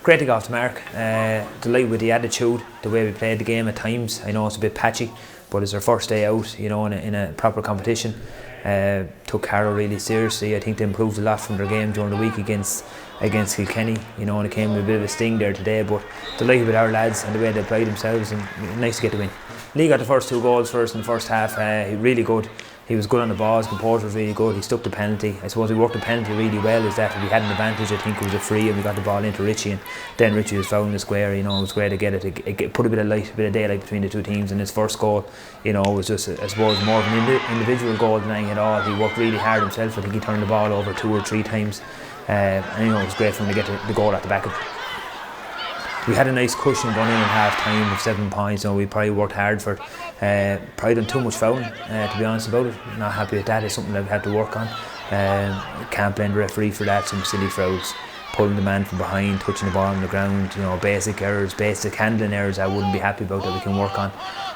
Great to go off the mark. Delighted with the attitude, the way we played the game at times. I know it's a bit patchy, but it's our first day out, you know, in a proper competition. Took Carlow really seriously. I think they improved a lot from their game during the week against Kilkenny, you know, and it came with a bit of a sting there today, but delighted with our lads and the way they played themselves, and nice to get the win. Lee got the first 2 goals first in the first half. Really good. He was good on the ball. His composure was really good. He stuck the penalty. I suppose he worked the penalty really well. Is that if we had an advantage, I think it was a free, and we got the ball into Richie, and then Richie was fouled in the square. You know, it was great to get it, put a bit of light, a bit of daylight between the two teams. And his first goal, you know, was just, I suppose, more of an individual goal than anything at all. He worked really hard himself. I think he turned the ball over 2 or 3 times, and you know, it was great for him to get the goal at the back of it. We had a nice cushion going in at half time of 7 points, and we probably worked hard for it. Probably done too much fouling, to be honest about it. Not happy with that. It's something that we had to work on. Can't blame the referee for that. Some silly fouls, pulling the man from behind, touching the ball on the ground. You know, basic errors, basic handling errors. I wouldn't be happy about that. We can work on.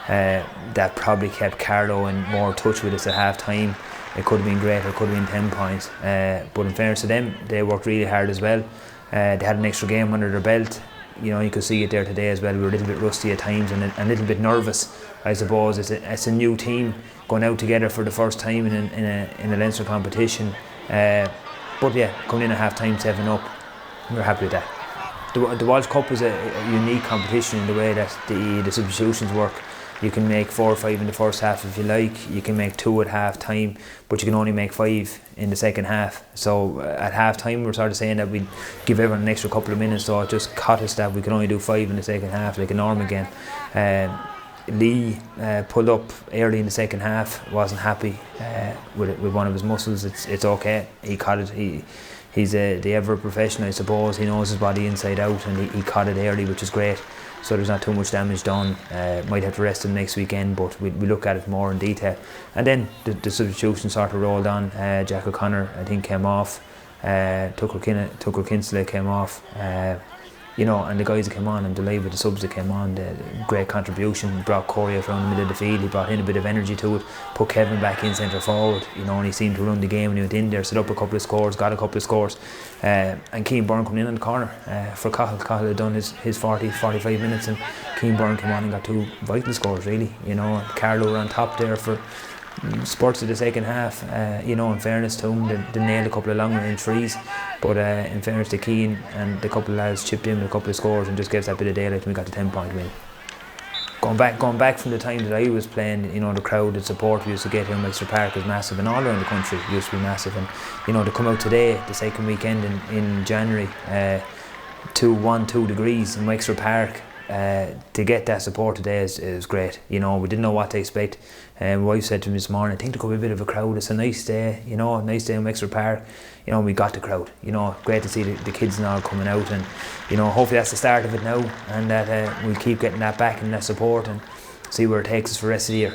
That probably kept Carlow in more touch with us at half time. It could have been great. It could have been 10 points. But in fairness to them, they worked really hard as well. They had an extra game under their belt. You know, you could see it there today as well. We were a little bit rusty at times and a little bit nervous, I suppose. It's a new team going out together for the first time in a Leinster competition. But yeah, coming in at half time 7-up, we're happy with that. The Walsh Cup is a unique competition in the way that the substitutions work. You can make 4 or 5 in the first half if you like. You can make 2 at half time, but you can only make 5 in the second half. So at half time, we're sort of saying that we'd give everyone an extra couple of minutes, so it just caught us that we can only do 5 in the second half, like a norm again. Lee pulled up early in the second half, wasn't happy with one of his muscles. It's okay. He caught it. He's the ever professional, I suppose. He knows his body inside out, and he caught it early, which is great. So there's not too much damage done. Might have to rest him next weekend, but we look at it more in detail. And then the substitution sort of rolled on. Jack O'Connor, I think, came off. Tucker Kinsley came off. You know, and the guys that came on, I'm delighted with the subs that came on. The great contribution. He brought Corey out around the middle of the field. He brought in a bit of energy to it. Put Kevin back in centre forward. You know, and he seemed to run the game when he went in there. Set up a couple of scores, got a couple of scores. And Keane Byrne coming in on the corner for Cahill. Cahill had done his 40-45 minutes, and Keane Byrne came on and got 2 vital scores, really. You know, Carlow were on top there for spurts of the second half. You know, in fairness to them, they nailed a couple of long range threes, but in fairness to Keane and the couple of lads chipped in with a couple of scores and just gave us that bit of daylight, and we got the 10-point win. Going back from the time that I was playing, you know, the crowd and support we used to get here in Wexford Park is massive, and all around the country it used to be massive. And you know, to come out today, the second weekend in January, 2 degrees in Wexford Park, to get that support today is great. You know, we didn't know what to expect. My wife said to me this morning, I think there could be a bit of a crowd. It's a nice day, you know, a nice day in Wexford Park. You know, we got the crowd. You know, great to see the kids and all coming out, and you know, hopefully that's the start of it now, and that we'll keep getting that back and that support and see where it takes us for the rest of the year.